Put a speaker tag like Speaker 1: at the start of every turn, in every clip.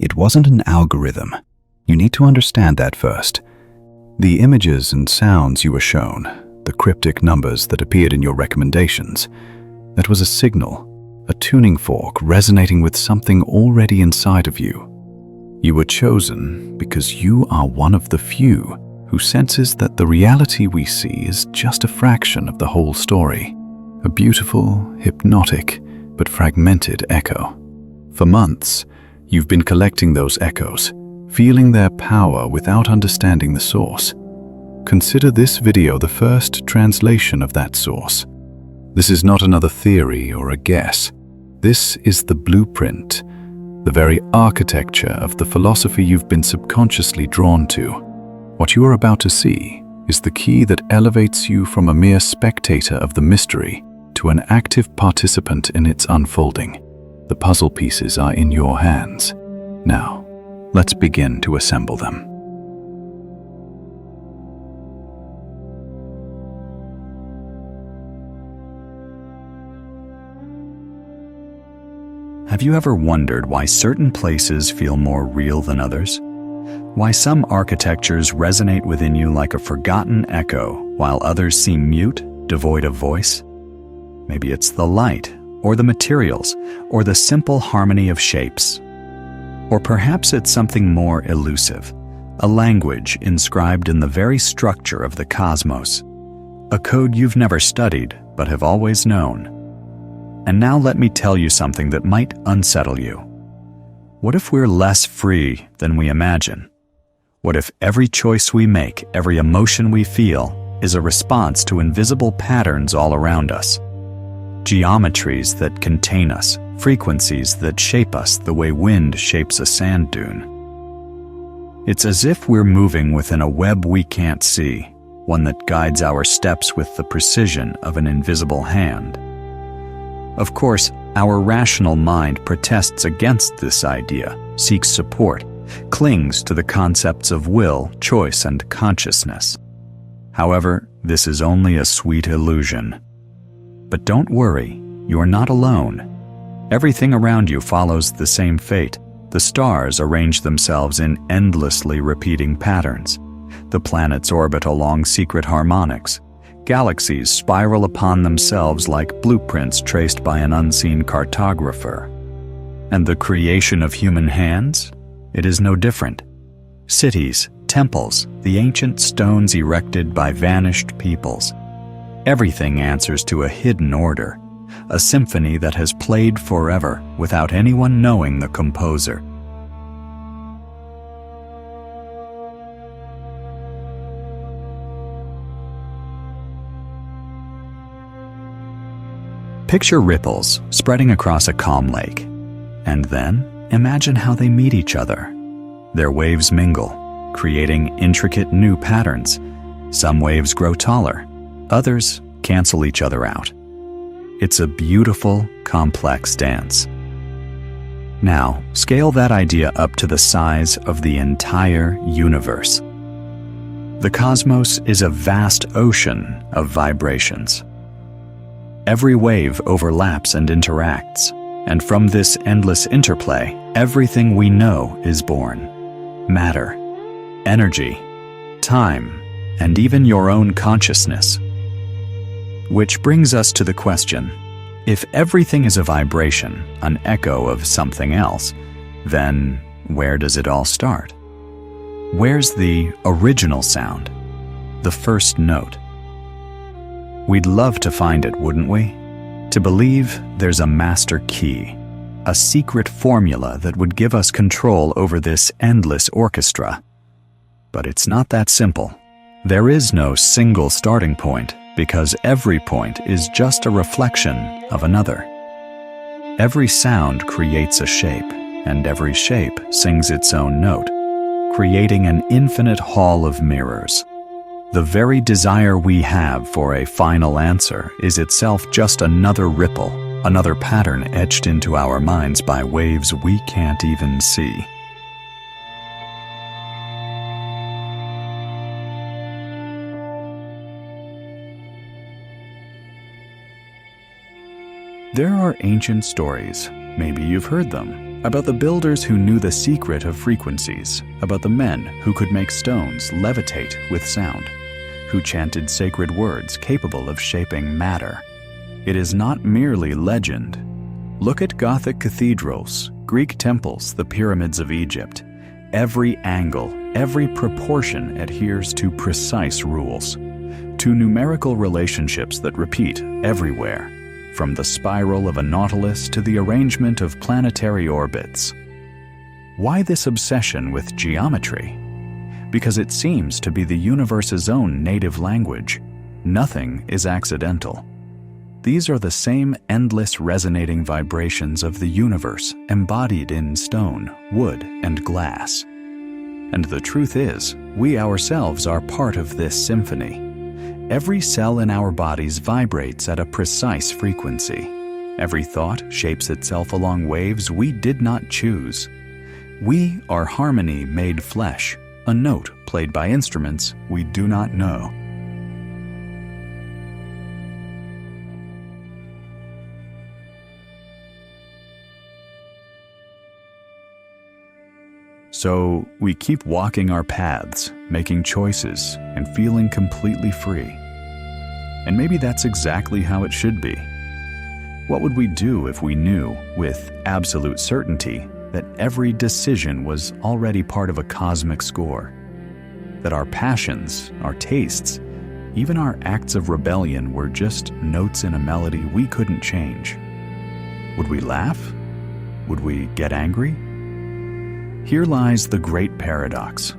Speaker 1: It wasn't an algorithm. You need to understand that first. The images and sounds you were shown, the cryptic numbers that appeared in your recommendations, that was a signal, a tuning fork resonating with something already inside of you. You were chosen because you are one of the few who senses that the reality we see is just a fraction of the whole story, a beautiful, hypnotic, but fragmented echo. For months, you've been collecting those echoes, feeling their power without understanding the source. Consider this video the first translation of that source. This is not another theory or a guess. This is the blueprint, the very architecture of the philosophy you've been subconsciously drawn to. What you are about to see is the key that elevates you from a mere spectator of the mystery to an active participant in its unfolding. The puzzle pieces are in your hands. Now, let's begin to assemble them.
Speaker 2: Have you ever wondered why certain places feel more real than others? Why some architectures resonate within you like a forgotten echo, while others seem mute, devoid of voice? Maybe it's the light, or the materials, or the simple harmony of shapes. Or perhaps it's something more elusive, a language inscribed in the very structure of the cosmos, a code you've never studied but have always known. And now let me tell you something that might unsettle you. What if we're less free than we imagine? What if every choice we make, every emotion we feel, is a response to invisible patterns all around us? Geometries that contain us, frequencies that shape us the way wind shapes a sand dune. It's as if we're moving within a web we can't see, one that guides our steps with the precision of an invisible hand. Of course, our rational mind protests against this idea, seeks support, clings to the concepts of will, choice, and consciousness. However, this is only a sweet illusion. But don't worry, you're not alone. Everything around you follows the same fate. The stars arrange themselves in endlessly repeating patterns. The planets orbit along secret harmonics. Galaxies spiral upon themselves like blueprints traced by an unseen cartographer. And the creation of human hands? It is no different. Cities, temples, the ancient stones erected by vanished peoples. Everything answers to a hidden order, a symphony that has played forever without anyone knowing the composer. Picture ripples spreading across a calm lake, and then imagine how they meet each other. Their waves mingle, creating intricate new patterns. Some waves grow taller, others cancel each other out. It's a beautiful, complex dance. Now, scale that idea up to the size of the entire universe. The cosmos is a vast ocean of vibrations. Every wave overlaps and interacts, and from this endless interplay, everything we know is born. Matter, energy, time, and even your own consciousness. Which brings us to the question, if everything is a vibration, an echo of something else, then where does it all start? Where's the original sound, the first note? We'd love to find it, wouldn't we? To believe there's a master key, a secret formula that would give us control over this endless orchestra. But it's not that simple. There is no single starting point, because every point is just a reflection of another. Every sound creates a shape, and every shape sings its own note, creating an infinite hall of mirrors. The very desire we have for a final answer is itself just another ripple, another pattern etched into our minds by waves we can't even see. There are ancient stories, maybe you've heard them, about the builders who knew the secret of frequencies, about the men who could make stones levitate with sound, who chanted sacred words capable of shaping matter. It is not merely legend. Look at Gothic cathedrals, Greek temples, the pyramids of Egypt. Every angle, every proportion adheres to precise rules, to numerical relationships that repeat everywhere, from the spiral of a nautilus to the arrangement of planetary orbits. Why this obsession with geometry? Because it seems to be the universe's own native language. Nothing is accidental. These are the same endless resonating vibrations of the universe embodied in stone, wood, and glass. And the truth is, we ourselves are part of this symphony. Every cell in our bodies vibrates at a precise frequency. Every thought shapes itself along waves we did not choose. We are harmony made flesh, a note played by instruments we do not know. So we keep walking our paths, making choices, and feeling completely free. And maybe that's exactly how it should be. What would we do if we knew, with absolute certainty, that every decision was already part of a cosmic score? That our passions, our tastes, even our acts of rebellion were just notes in a melody we couldn't change? Would we laugh? Would we get angry? Here lies the great paradox.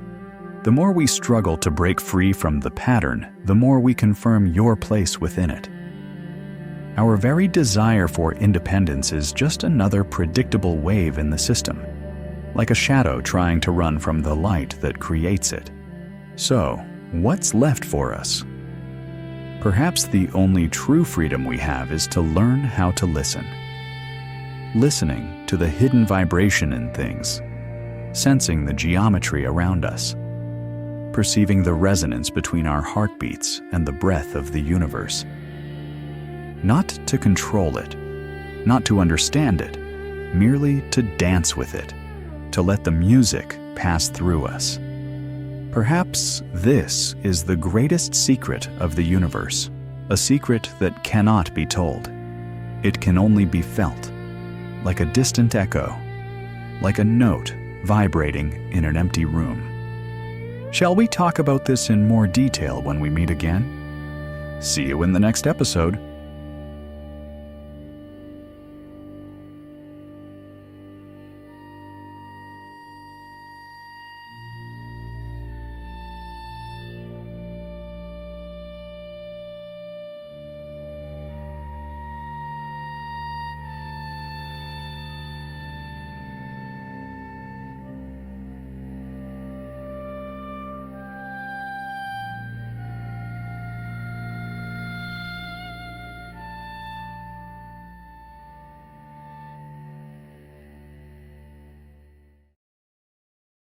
Speaker 2: The more we struggle to break free from the pattern, the more we confirm your place within it. Our very desire for independence is just another predictable wave in the system, like a shadow trying to run from the light that creates it. So, what's left for us? Perhaps the only true freedom we have is to learn how to listen. Listening to the hidden vibration in things, sensing the geometry around us, perceiving the resonance between our heartbeats and the breath of the universe. Not to control it, not to understand it, merely to dance with it, to let the music pass through us. Perhaps this is the greatest secret of the universe, a secret that cannot be told. It can only be felt, like a distant echo, like a note vibrating in an empty room. Shall we talk about this in more detail when we meet again? See you in the next episode.